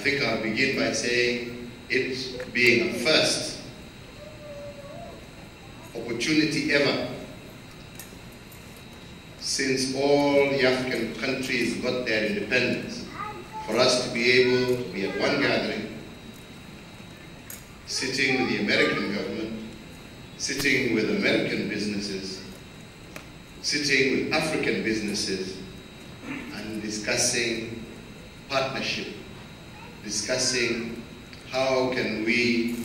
think I'll begin by saying it being a first opportunity ever since all the African countries got their independence, for us to be able to be at one gathering, sitting with the American government, sitting with American businesses, sitting with African businesses, and discussing partnership, discussing how can we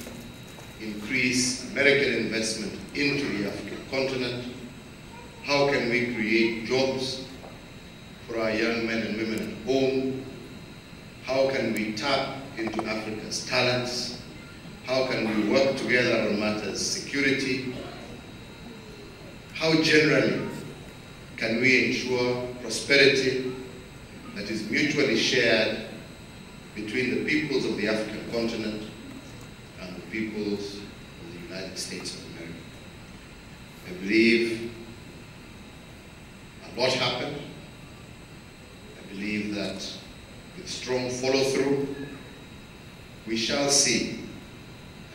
increase American investment into the African continent, how can we create jobs for our young men and women at home, how can we tap into Africa's talents, how can we work together on matters security, how generally can we ensure prosperity that is mutually shared between the peoples of the African continent and the peoples of the United States of America. I believe a lot happened. I believe that with strong follow-through, we shall see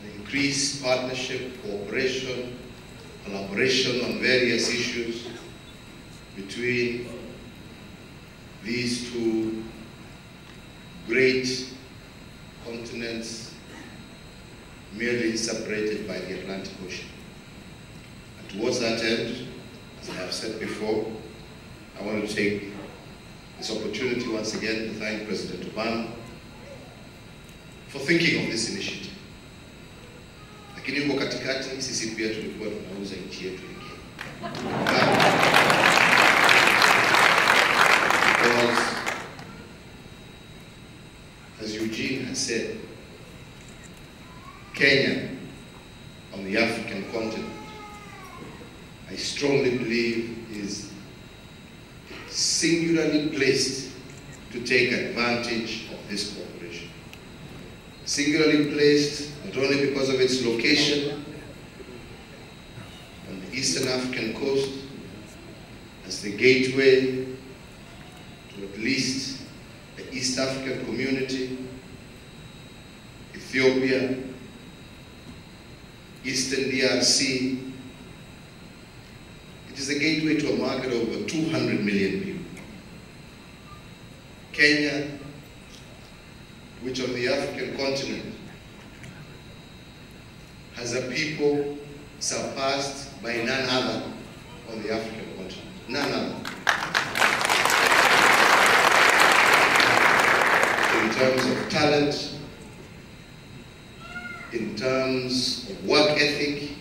an increased partnership, cooperation, collaboration on various issues between these two great continents merely separated by the Atlantic Ocean. And towards that end, as I have said before, I want to take this opportunity once again to thank President Obama for thinking of this initiative. Lakini huko katikati sisi pia tulikuwa tunauza nchi yetu ingine. Because, as Eugene has said, Kenya on the African continent, I strongly believe is singularly placed to take advantage of this cooperation. Singularly placed not only because of its location on the Eastern African coast as the gateway to at least the East African community, Ethiopia, Eastern DRC. It is a gateway to a market of over 200 million people. Kenya, which on the African continent has a people surpassed by none other on the African continent. None other. In terms of talent, in terms of work ethic,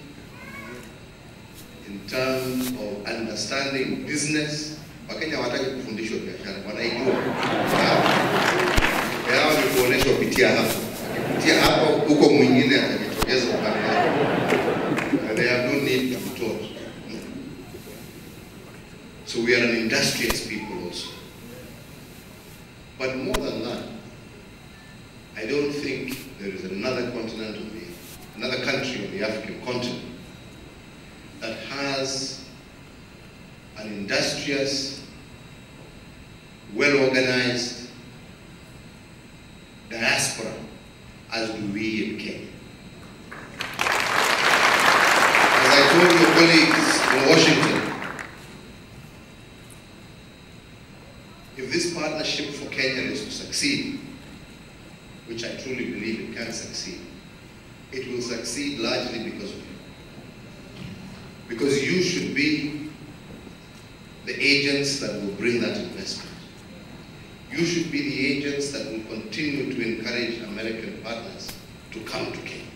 in terms of understanding business. Wakenya hawataki kufundishwa biashara, wanaijua. Yao ni kuoneshwa kupitia hapo. Kupitia hapo huko mwingine atajitokeza upande wake. They have no need to be taught. So we are an industrious people also. But more than that, I don't think there is another continent of another country on the African continent that has an industrious, well-organized diaspora as do we in Kenya. As I told your colleagues in Washington, if this partnership for Kenya is to succeed, which I truly believe it can succeed, it will succeed largely because of you. Because you should be the agents that will bring that investment. You should be the agents that will continue to encourage American partners to come to Kenya.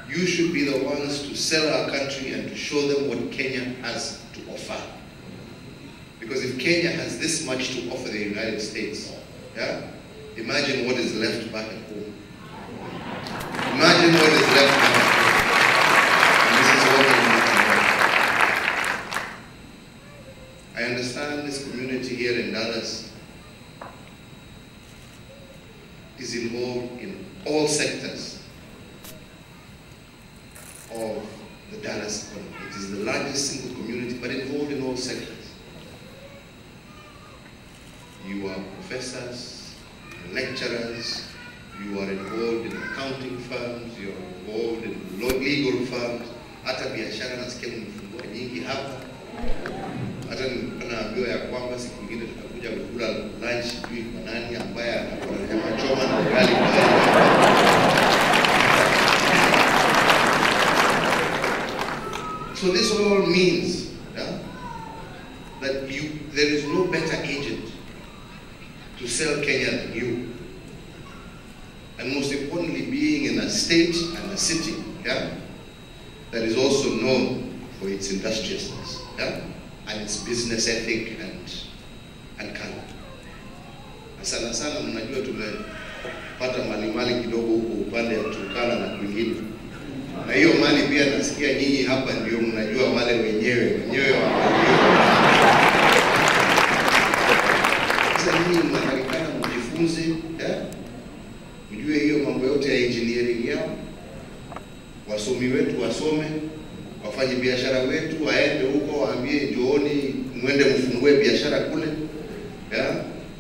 You should be the ones to sell our country and to show them what Kenya has to offer. Because if Kenya has this much to offer the United States, yeah, imagine what is left back at home. Imagine what is left back at home. And this is what we need to know. I understand this community here in Dallas is involved in all sectors of the Dallas economy. It is the largest single community, but involved in all sectors. You are professors, lecturers, you are involved in accounting firms, you are involved in legal firms, hata biashara nasikia mnafungua nyingi hapa. Hata naambiwa ya kwamba siku nyingine tutakuja kukula lunch sijui kwa nani ambaye anakuwa na nyama choma na ugali. So this all means that there is no better agent to sell Kenya than you. And most importantly, being in a state and a city that is also known for its industriousness and its business ethic and culture. Sana sana mnajua tumepata mali kidogo huko upande ya Turkana na kwingine. Na hiyo mali pia nasikia nyinyi hapa ndio mnajua wale wenyewe wa sasa nyinyi mnatakikana mjifunze, mjue hiyo mambo yote ya engineering yao. Wasomi wetu wasome, wafanye biashara wetu waende huko waambie njooni mwende mfungue biashara kule.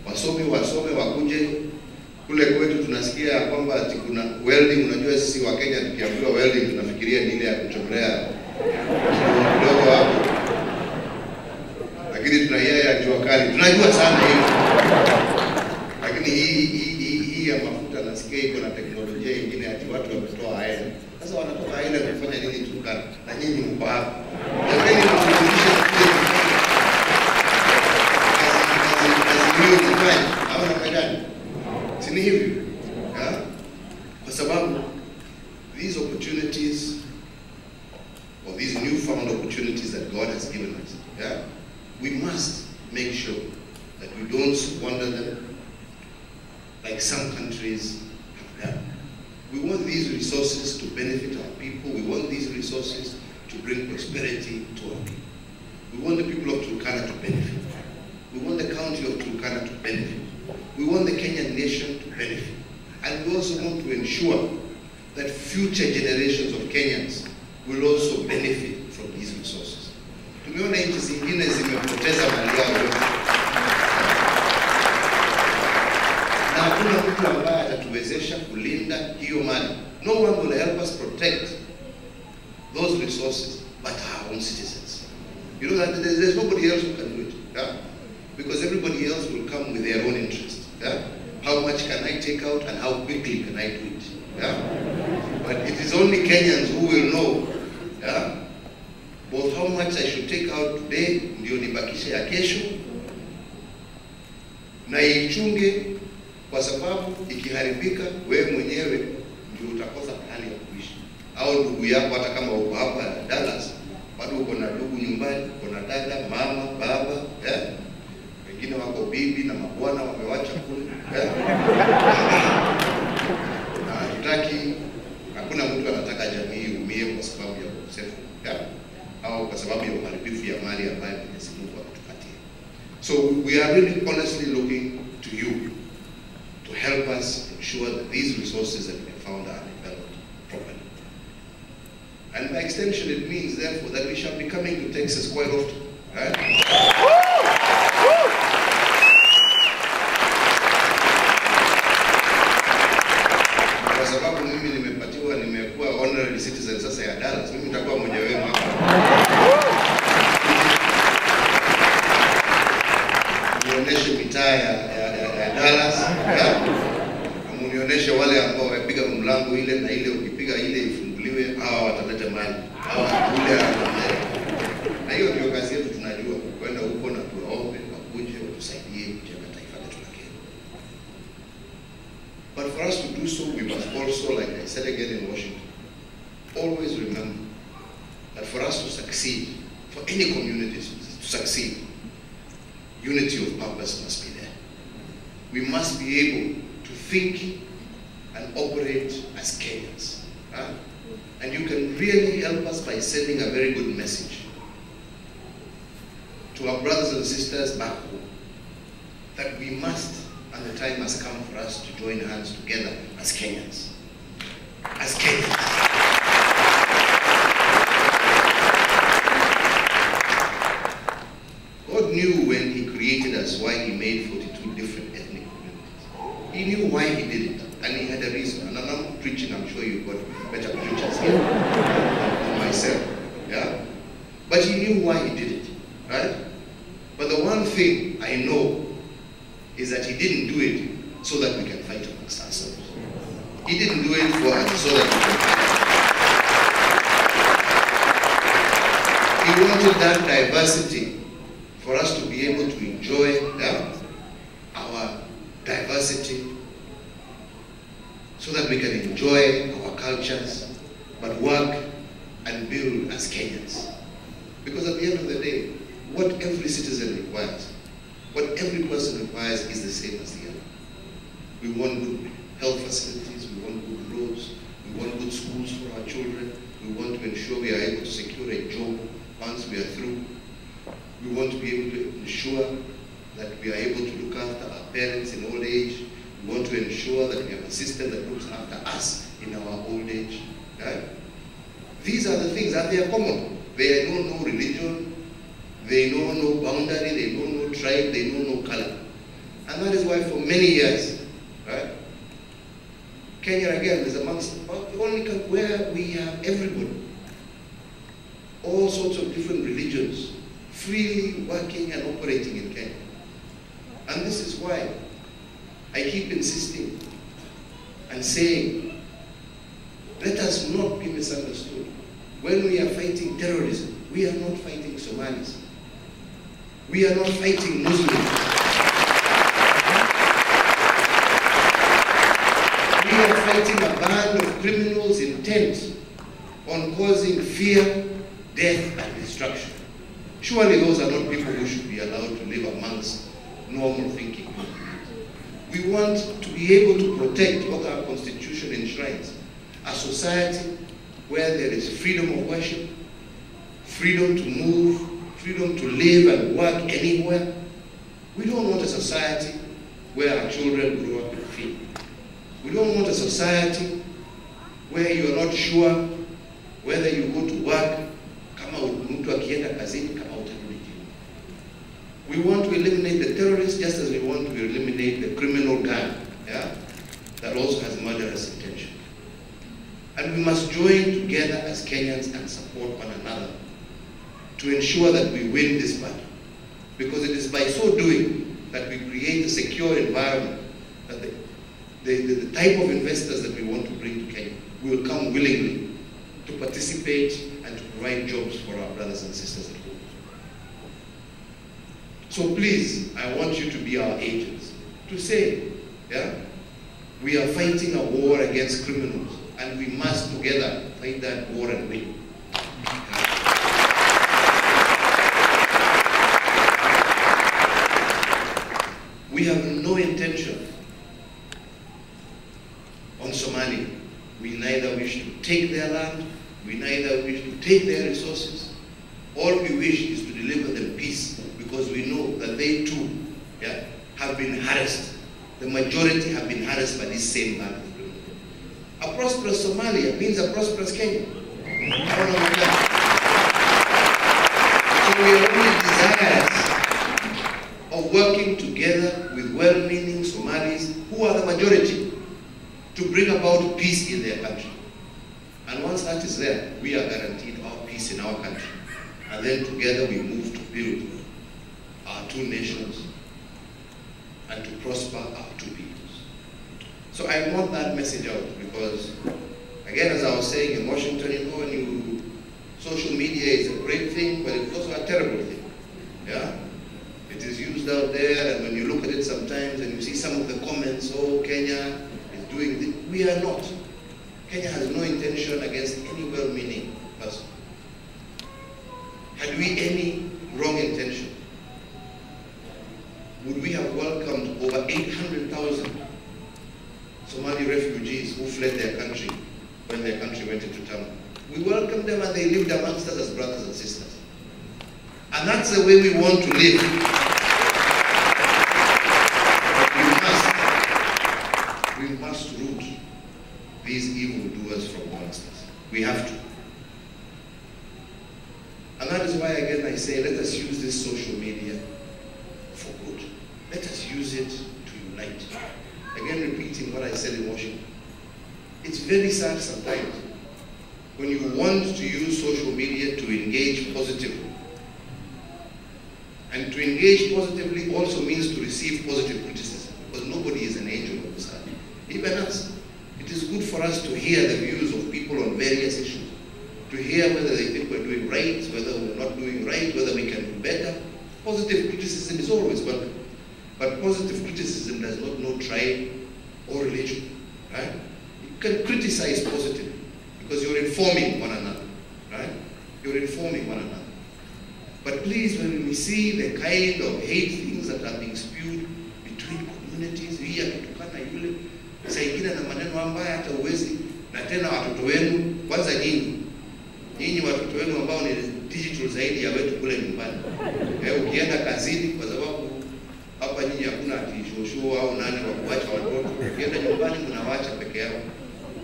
Wasome wakuje kule kwetu. Tunasikia kwamba kuna welding. Unajua sisi wa Kenya tukiambiwa welding tunafikiria ni ile ya kuchomelea kidogo hapo, lakini tuna yeye ya jua kali tunajua sana hiyo. Lakini hii ya mafuta nasikia iko na teknolojia nyingine ati watu wametoa aina. Sasa wanatoka aina kufanya nini Turkana? Na nyinyi mko hapa. Jamani mtufundishe kazi hiyo mfanye. Haona kagani? Sini hivi. Kwa sababu these opportunities or these newfound opportunities that God has given us, we must make sure that we don't squander them like some countries have done. We want these resources to benefit our people. We want these resources to bring prosperity to our people. We want the people of Turkana to benefit. We want the county of Turkana to benefit. We want the Kenyan nation to benefit. And we also want to ensure that future generations of Kenyans will also benefit from these resources. Tumeona nchi zingine zimepoteza mali yao. Na hakuna mtu ambaye atatuwezesha kulinda hiyo mali. No one will help us protect those resources but our own citizens. You know that there's nobody else who can do it. Because everybody else will come with their own interest. How much can I take out and how quickly can I do it? But it is only Kenyans who will know both how much I should take out today, ndio nibakishe ya kesho, na ichunge, kwa sababu ikiharibika wewe mwenyewe ndio utakosa hali ya kuishi. Au ndugu yako hata kama uko hapa Dallas, bado uko na ndugu nyumbani, uko na dada, mama, baba, wengine wako bibi na mabwana wamewacha kule. Na hatutaki, hakuna mtu anataka jamii iumie kwa sababu ya ukosefu au kwa sababu ya uharibifu ya mali ambayo Mwenyezi Mungu ametupatia. So we are really honestly looking to you to help us ensure that these resources that we have found are developed properly. And by extension, it means therefore that we shall be coming to Texas quite often. Kwa sababu mimi nimekuwa honorary citizen sasa ya Dallas, mimi nitakuwa mmoja wenu hapa. Nionyeshe mitaa ya Dallas, munionyeshe wale ambao wapiga mlango ile na ile, ukipiga ile ifunguliwe, hawa wataleta mali, hawa kule anaenda. Na hiyo ndio kazi yetu, tunajua kwenda huko na tuwaombe wakuje watusaidie kujenga taifa letu la Kenya. But for us to do so, we must also, like I said again in Washington, always remember that for us to succeed, for any community to succeed, unity of purpose must be there. We must be able to think and operate as Kenyans. And you can really help us by sending a very good message to our brothers and sisters back home that we must, and the time has come for us to join hands together as Kenyans. As Kenyans. God knew when He created us why He made 42 different ethnic communities. He knew why he did it, and he had a reason. And I'm not preaching, I'm sure you've got better preachers here than myself. Yeah? But he knew why he did it, right? But the one thing I know is that he didn't do it so that we can fight amongst ourselves. He didn't do it so that we can fight. He wanted that diversity for us to be able to enjoy our diversity, so that we can enjoy our cultures, but work and build as Kenyans. Because at the end of the day, what every citizen requires, what every person requires is the same as the other. We want good health facilities, we want good roads, we want good schools for our children, we want to ensure we are able to secure a job once we are through. We want to be able to ensure that we are able to look after our parents in old age. We want to ensure that we have a system that looks after us in our old age. Right? These are the things that they are common. They know no religion, they know no boundary, they know no tribe, they know no color. And that is why for many years, right, Kenya again is amongst the only country where we have everybody, all sorts of different religions, freely working and operating in Kenya. And this is why I keep insisting and saying, let us not be misunderstood. When we are fighting terrorism, we are not fighting Somalis. We are not fighting Muslims. We are fighting a band of criminals intent on causing fear, death, and destruction. Surely those are not people who should be allowed to live amongst normal thinking people. We want to be able to protect what our Constitution enshrines, a society where there is freedom of worship, freedom to move, freedom to live and work anywhere. We don't want a society where our children grow up in fear. We don't want a society where you are not sure whether you go to work, kama mtu akienda kazini, kama utarudi jioni. We want to eliminate the terrorists just as we want to eliminate the criminal gang, yeah, that also has murderous intention. And we must join together as Kenyans and support one another to ensure that we win this battle. Because it is by so doing that we create a secure environment that the type of investors that we want to bring to Kenya will come willingly to participate and to provide jobs for our brothers and sisters at home. So please, I want you to be our agents, to say, yeah, we are fighting a war against criminals, and we must together fight that war and win. We have no intention on Somalia. We neither wish to take their land, we neither wish to take their resources. All we wish is to deliver them peace, because we know that they too, yeah, have been harassed. The majority have been harassed by this same band of criminals. A prosperous Somalia means a prosperous Kenya. So we are only desirous of working together with well-meaning Somalis who are the majority to bring about peace in their country. And once that is there, we are guaranteed our peace in our country. And then together we move to build our two nations and to prosper our two peoples. So I want that message out because, again, as I was saying in Washington, you know, social media is a great thing, but it's also a terrible thing. Yeah? It is used out there, and when you look at it sometimes and you see some of the comments, oh, Kenya is doing this. We are not. Kenya has no intention against any well-meaning person. Had we any wrong intention, would we have welcomed over 800,000 Somali refugees who fled their country when their country went into turmoil? We welcomed them and they lived amongst us as brothers and sisters. And that's the way we want to live. We must root these evildoers from amongst us. We have to. And that is why, again, I say, let us use this social media for good. Let us use it to unite. again repeating what I said in Washington, it's very sad sometimes when you want to use social media to engage positively. And to engage positively also means to receive positive criticism, because nobody is an angel on the side. Even us. It is good for us to hear the views of people on various issues, to hear whether they think we're doing right, whether we're not doing right, whether we can do better. Positive criticism is always welcome. But positive criticism does not know tribe or religion, right? You can criticize positively because you're informing one another, right? You're informing one another. But please, when we see the kind of hate things that are being spewed between communities, hii akitukana yule, saa ingine na maneno ambayo hata uwezi, na tena watoto wenu, kwanza nyinyi watoto wenu ambao ni digital zaidi ya wetu kule nyumbani. Ukienda kazini, kwa sababu hapa nyinyi hakuna shosho au nani wa kuacha watoto, ukienda nyumbani mnawaacha peke yao.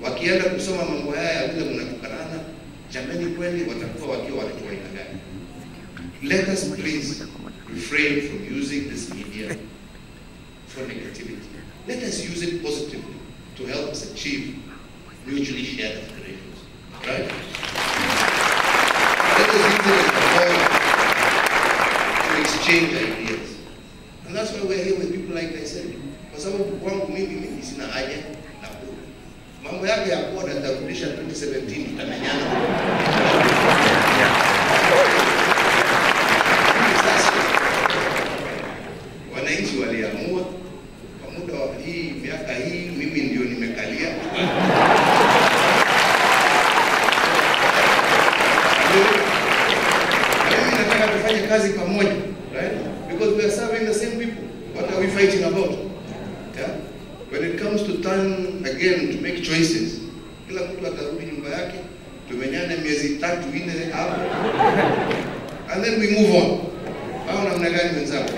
Wakienda kusoma mambo haya ya vile mnatukanana, jamani kweli watakuwa wakiwa watoto wa aina gani? Let us please refrain from using this media for negativity. Let us use it positively to help us achieve mutually shared aspirations. Right? Let us use it as a forum to exchange ideas. And that's why we're here with people like I said. Kwa sababu kwangu mimi sina haja na kura. Mambo yake ya kura yatarudisha 2017 tutamenyana. Wananchi waliamua kwa muda wa hii miaka hii mimi ndio nimekalia. Mimi nataka tufanye kazi pamoja, right? Because we are serving the same people. What are we fighting about? Yeah? When it comes to time again to make choices, kila mtu atarudi nyumba yake, tumenyane miezi 3-4 hapo. And then we move on. Au namna gani wenzangu?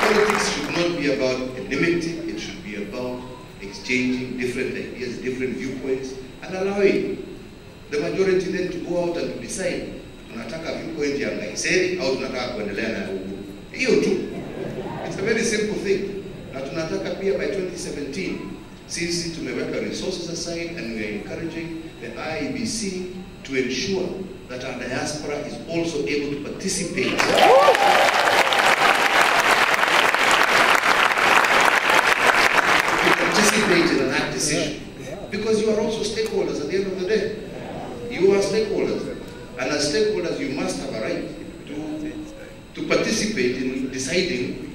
Politics should not be about enmity, it should be about exchanging different ideas, different viewpoints, and allowing the majority then to go out and to decide, tunataka viewpoint ya Ngaiseri au tunataka kuendelea na Uhuru. Hiyo tu. It's a very simple thing. Na tunataka pia by 2017, sisi tumeweka resources aside and we are encouraging the IEBC to ensure that our diaspora is also able to participate. In an act decision, because you are also stakeholders at the end of the day. You are stakeholders, and as stakeholders, you must have a right to participate in deciding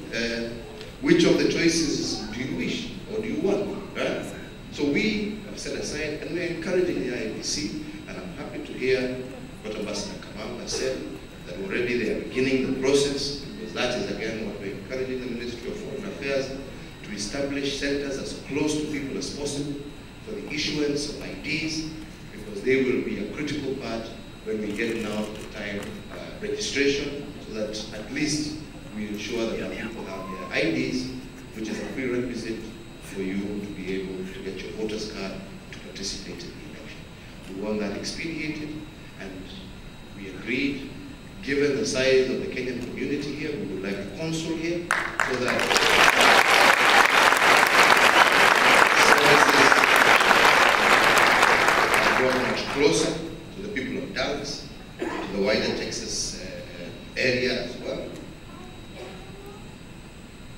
which of the choices do you wish or do you want. Right? So we have set aside, and we are encouraging the IEBC, and I'm happy to hear what Ambassador Kamamba said, that already they are beginning the process, because that is again what we're encouraging the Ministry of Foreign Affairs to establish centers as close to people as possible for the issuance of IDs, because they will be a critical part when we get now to time registration, so that at least we ensure that our people have their IDs, which is a prerequisite for you to be able to get your voter's card to participate in the election. We want that expedited, and we agreed, given the size of the Kenyan community here, we would like a consul here, so that much closer to the people of Dallas, to the wider Texas area as well,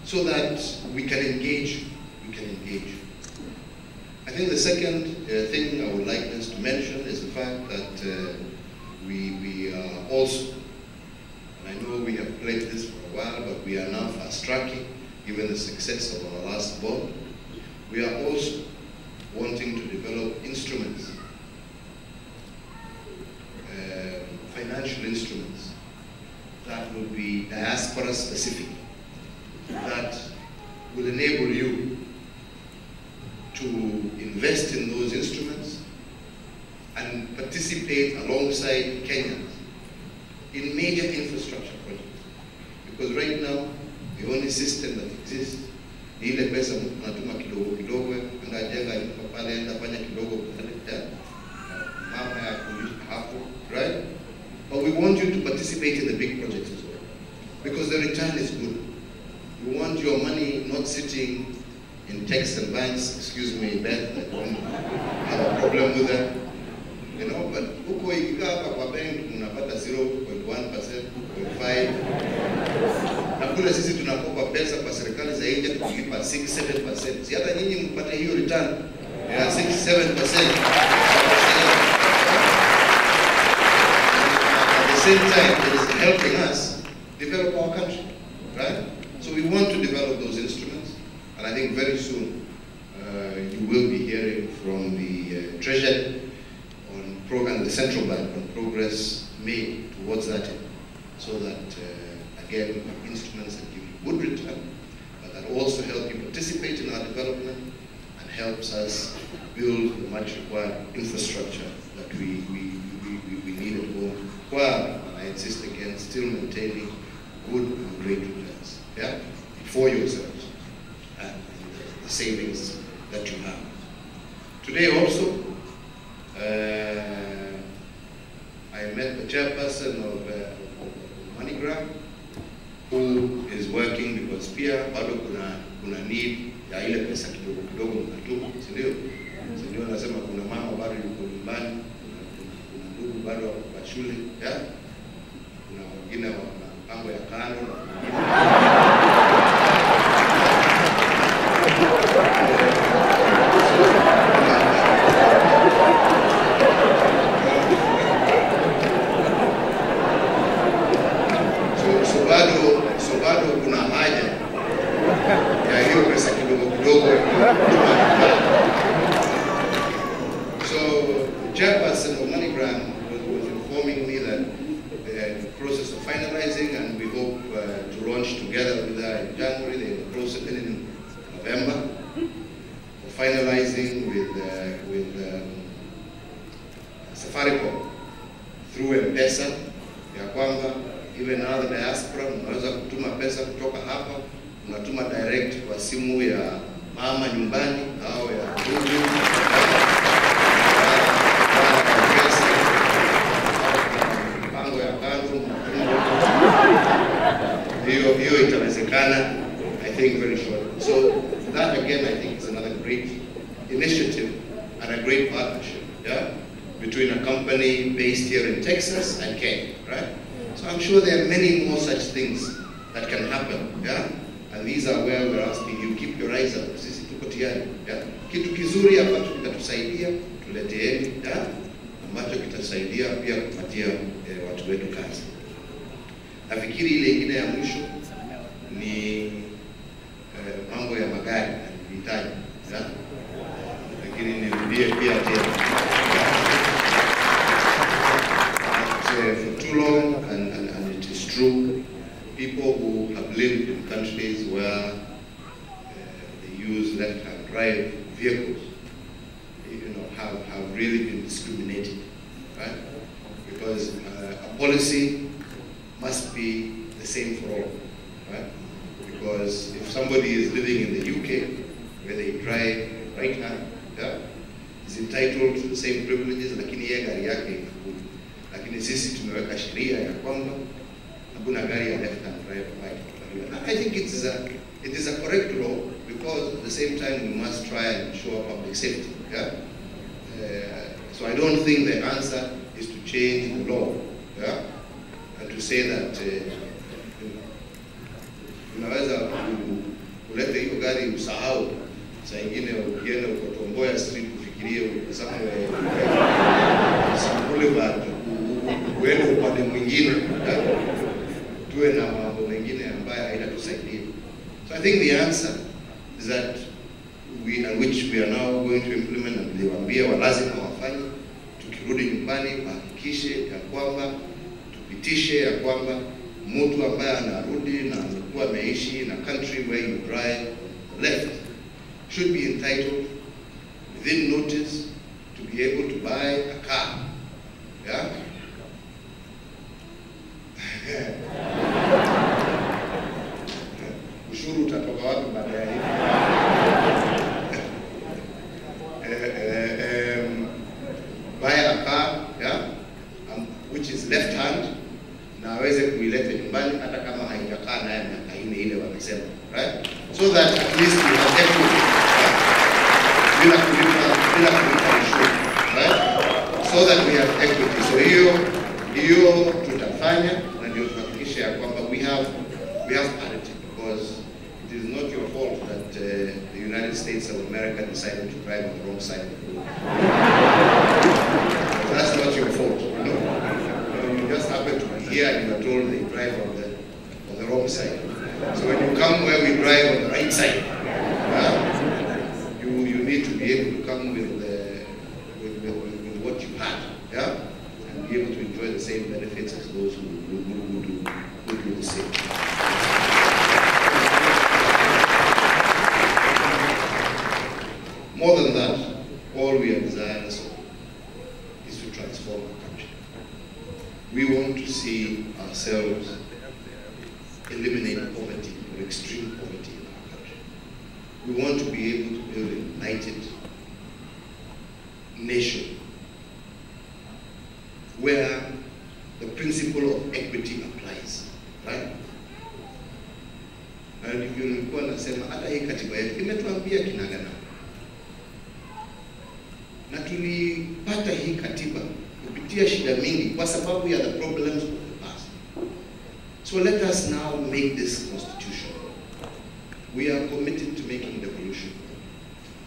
so that we can engage. I think the second thing I would like us to mention is the fact that we are also, and I know we have played this for a while, but we are now fast-tracking, given the success of our last bond. We are also wanting to develop instruments, financial instruments that will be diaspora specific, that will enable you to invest in those instruments and participate alongside Kenyans in major infrastructure projects. Because right now, the only system that exists ni ile pesa tunatuma kidogo kidogo, anajenga nyumba pale, enda fanya kidogo kutaleta mama ya kuishi hapo, right? But we want you to participate in the big projects as well. because the return is good. You want your money not sitting in tax and banks, excuse me, Beth, I don't have a problem with that. You know, but huko ikikaa kwa bank unapata 0.1%, 0.5%. Na kule sisi tunakopa pesa kwa serikali za nje tukilipa 6-7%. Si hata nyinyi mpate hiyo return ya 6-7%. At the same time, it is helping us develop our country, right? So we want to develop those instruments, and I think very soon you will be hearing from the Treasury and the central bank on progress made towards that, so that again instruments that give good return, but that also help you participate in our development and helps us build the much required infrastructure that we need at home, while, and I insist again, still maintaining good and great returns, yeah, for yourselves and the savings that you have. Today also, I met the chairperson of MoneyGram, who is working because pia bado kuna need ya ile pesa kidogo kidogo mnatuma, si ndio? Si ndio nasema kuna mama bado yuko nyumbani, kuna ndugu bado wa shule, ya? Kuna wengine wa mambo ya kano. So bado kuna haja ya hiyo pesa kidogo kidogo. So chairperson of MoneyGram was informing me that they are in the process of finalizing, and we hope to launch together with her in January. They're in the process in November of finalizing with Safaricom through M-Pesa ya kwamba even now the diaspora, unaweza kutuma pesa kutoka hapa, unatuma direct kwa simu ya mama nyumbani au ya ndugu. Mpango ya kando, hiyo itawezekana, I think, very short. So that again, I think, is another great initiative and a great partnership, yeah, between a company based here in Texas and Kenya, right? So I'm sure there are many more such things that can happen, yeah? And these are where we're asking you, keep your eyes up. Sisi tuko tayari, yeah? Kitu kizuri ambacho kitatusaidia, tuleteeni, yeah? Ambacho kitasaidia pia kupatia watu wetu kazi. Nafikiri ile ingine ya mwisho ni mambo ya magari na vitaji, yeah? Lakini nirudie pia tena. For too long, and it is true, people who have lived in countries where they use left-hand drive vehicles, you know, have really been discriminated, right? Because a policy must be the same for all, right? Because if somebody is living in the UK, where they drive right-hand, yeah, is entitled to the same privileges, lakini yeye gari yake. Lakini sisi tumeweka sheria ya kwamba hakuna gari ya left hand drive right. I think it is a correct law, because at the same time we must try and ensure public safety. Yeah? So I don't think the answer is to change the law, yeah? And to say that unaweza kuleta hiyo gari usahau, saa ingine ukienda ukotomboya street ufikirie somewhere Boulevard uende upande mwingine, tuwe na mambo mengine ambayo haitatusaidia. So I think the answer is that which we are now going to implement, and niliwaambia lazima wafanye, tukirudi nyumbani wahakikishe ya kwamba tupitishe ya kwamba mtu ambaye anarudi na amekuwa ameishi in a country where you drive left should be entitled within notice to be able to buy a car. Yeah? Ushuru utatoka wapi baada ya hivi? Buy a car, yeah, which is left hand, na aweze tuweze kuileta nyumbani hata kama haijakaa naye miaka 4 ile wanasema, right? So that at least we have equity, bila kulipa ushuru, right? So that we have equity. So hiyo tutafanya, na ndio tuhakikishe ya kwamba we have parity, because it is not your fault that the United States of America decided to drive on the wrong side of the road. That's not your fault, you know. You just happen to be here and you are told they drive on the wrong side. So when you come where we drive on the right side, you need to be able to come with what you had, yeah, and be able to enjoy the same benefits as those who do the same. More than that, all we are desirous of is to transform our country. We want to see ourselves eliminate poverty or extreme poverty in our country. We want to be able to build a united nation where the principle of equity applies, right? Na ndivyo nilikuwa nasema hata hii katiba yetu imetuambia kinagana. Na tulipata hii katiba kupitia shida mingi kwa sababu ya the problems of the past. So let us now make this constitution. We are committed to making devolution.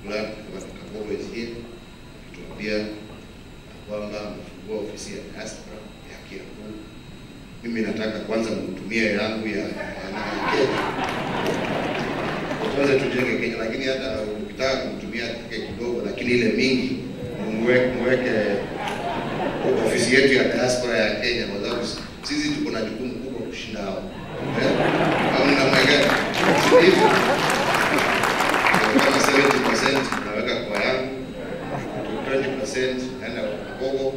Glad that Kabogo is here. Tuambia kwamba mfungua ofisi ya diaspora ya Kiambu. Mimi nataka kwanza mtumie yangu ya Kenya. Kwanza tujenge Kenya, lakini hata ukitaka kumtumia kidogo, lakini ile mingi mweke ofisi yetu ya diaspora ya Kenya, kwa sababu sisi tuko na jukumu kubwa kushinda hao. Au na magari. Hivyo kama 70% naweka kwa yangu, 20% naenda kwa Kongo,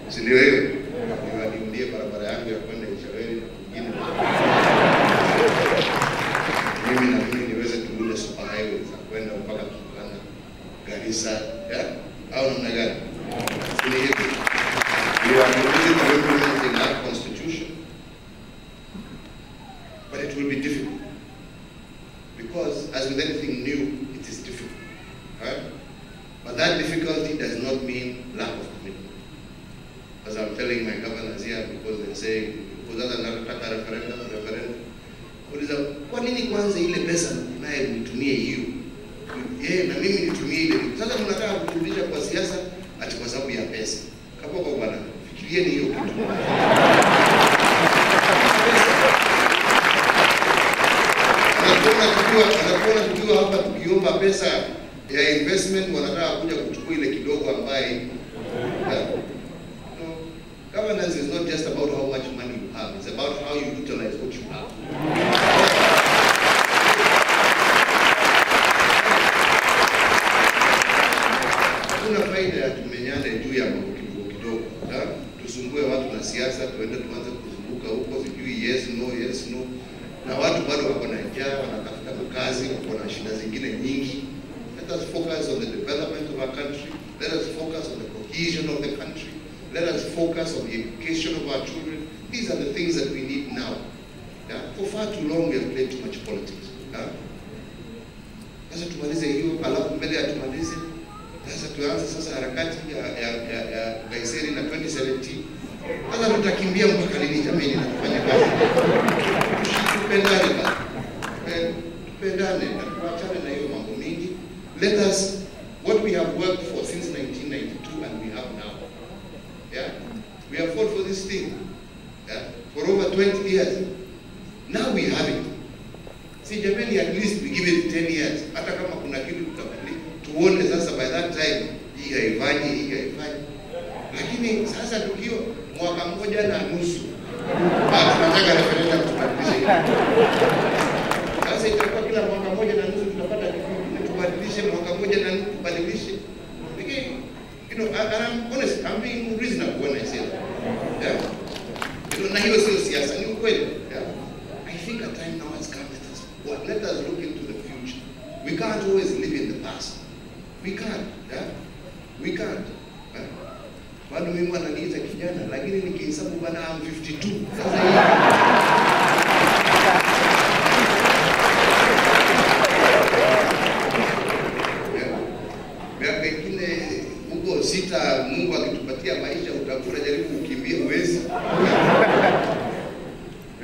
si ndio hiyo? Niwaambie barabara yangu ya kwenda Israeli na kwingine. Mimi niweze kuunda super highway za kwenda mpaka Turkana, Garissa, au namna gani? We are implementing our constitution, but it will be difficult, because as with anything new, it is difficult, right? But that difficulty does not mean lack of commitment. As I'm telling my governors here, because they say, because anataka referendum, kwa nini kwanza ile pesa naye nitumie hiyo? Na mimi nitumie ile. Sasa mnataka kuturudisha kwa siasa ati kwa sababu ya pesa. Kapo kwa bwana, fikirieni hiyo kitu. Anakuwa tukiwa hapa tukiomba pesa ya investment, wanataka kuja kuchukua ile kidogo ambaye governance is not just about how much money you have, it's about how you utilize what you have. Kuna faida ya tumenyane juu ya mambo kidogo. Tusumbue watu na siasa, tuende tuanze kuzunguka huko sijui yes no. Na watu bado wako na njaa, wanatafuta makazi, wako na shida zingine nyingi. Let us focus on the development of our country. Let us focus on the cohesion of the country. Let us focus on the education of our children. These are the things that we need now. Yeah? For far too long we have played too much politics. Sasa tumalize hiyo, alafu mbele ya tumalize. Sasa tuanze sasa harakati ya Gaiseri na 2017. Sasa tutakimbia mpaka lini jamani na kufanya kazi? Tupendane na tuachane na hiyo mambo mingi. Let us, what we have worked for since 1992 and we have now. Yeah? We have fought for this thing, yeah, for over 20 years. Now we have it. See, Japan, at least we give it 10 years. Hata kama kuna kitu tuone sasa by that time, hii haifanyi. Lakini sasa tukio mwaka mmoja na nusu. Tunataka referendum tubadilishe. Sasa itakuwa kila mwaka mmoja na nusu tunapata kitu tubadilishe, mwaka mmoja na nusu tubadilishe. You know, I'm honest, I'm being reasonable when I say that. Yeah? You know, na hiyo sio siasa, ni ukweli. Yeah? I think a time now has come. Let us look into the future. We can't always live in the past. We can't. Yeah? We can't. Bado mimi wananiita kijana, lakini nikihesabu bana I'm 52. Sasa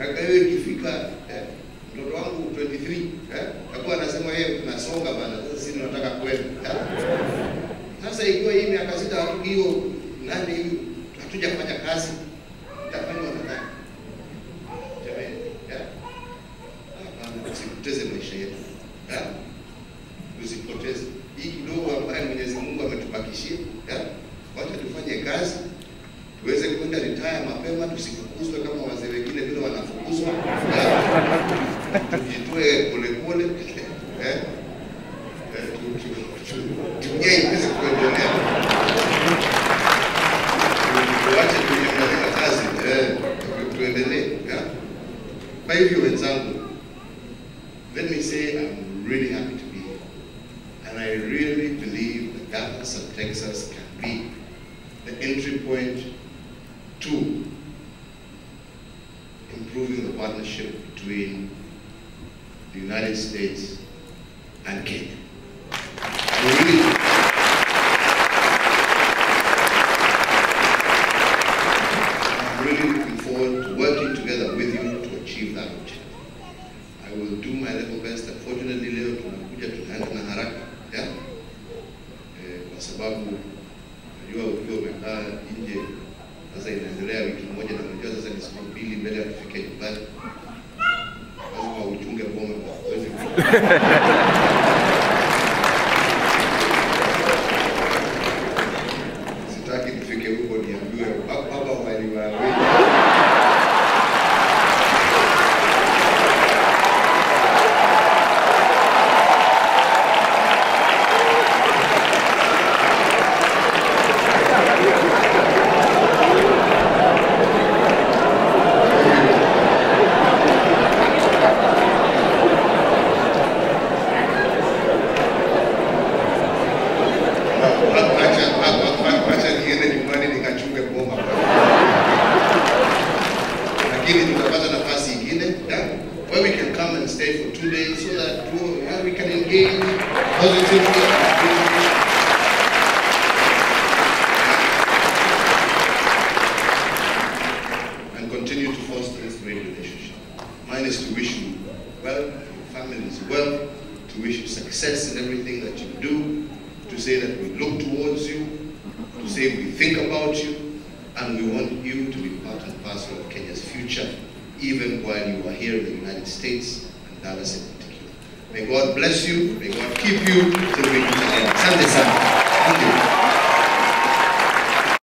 Wewe ikifika mtoto wangu 23 alikuwa anasema yeye tunasonga bana, sasa sisi tunataka kwenda. Sasa ikiwa hii miaka 6 hiyo nani hiyo hatuja kufanya kazi, tutafanya nini? Jamani, hapana, usipoteze maisha yetu. Usipoteze hii kidogo ambayo Mwenyezi Mungu ametubakishia. Wacha tufanye kazi, tuweze kwenda retire mapema, tusifukuzwe kama wazee wengine vile wanafukuzwa. Tujitoe polepole, tunyei pesa kuendelea. Tuache tuendelee kazi, tuendelee. Kwa hivyo wenzangu, let me say I'm really happy to be here. And I really believe that Dallas and Texas can be the entry point to improving the partnership between the United States and Kenya. I'm really looking forward to working together with you to achieve that objective. I will do my level best. Unfortunately, leo tunakuja tunaenda na haraka, kwa sababu najua ukiwa umekaa nje sasa inaendelea wiki moja, na unajua sasa ni siku 2 mbele ya kufika nyumbani, lazima uchunge boma kwa kweli. Sitaki nifike huko niambiwe baba waliwaambia. Where we can come and stay for 2 days so that we can engage positively and continue to foster this great relationship. Mine is to wish you well, your families well, to wish you success in everything that you do, to say that we look towards you, to say we think about you, and we want you to be part and parcel of Kenya's future, even while you are here in the United States, and Dallas in particular. May God bless you, may God keep you till we meet again. Asante sana. Thank you.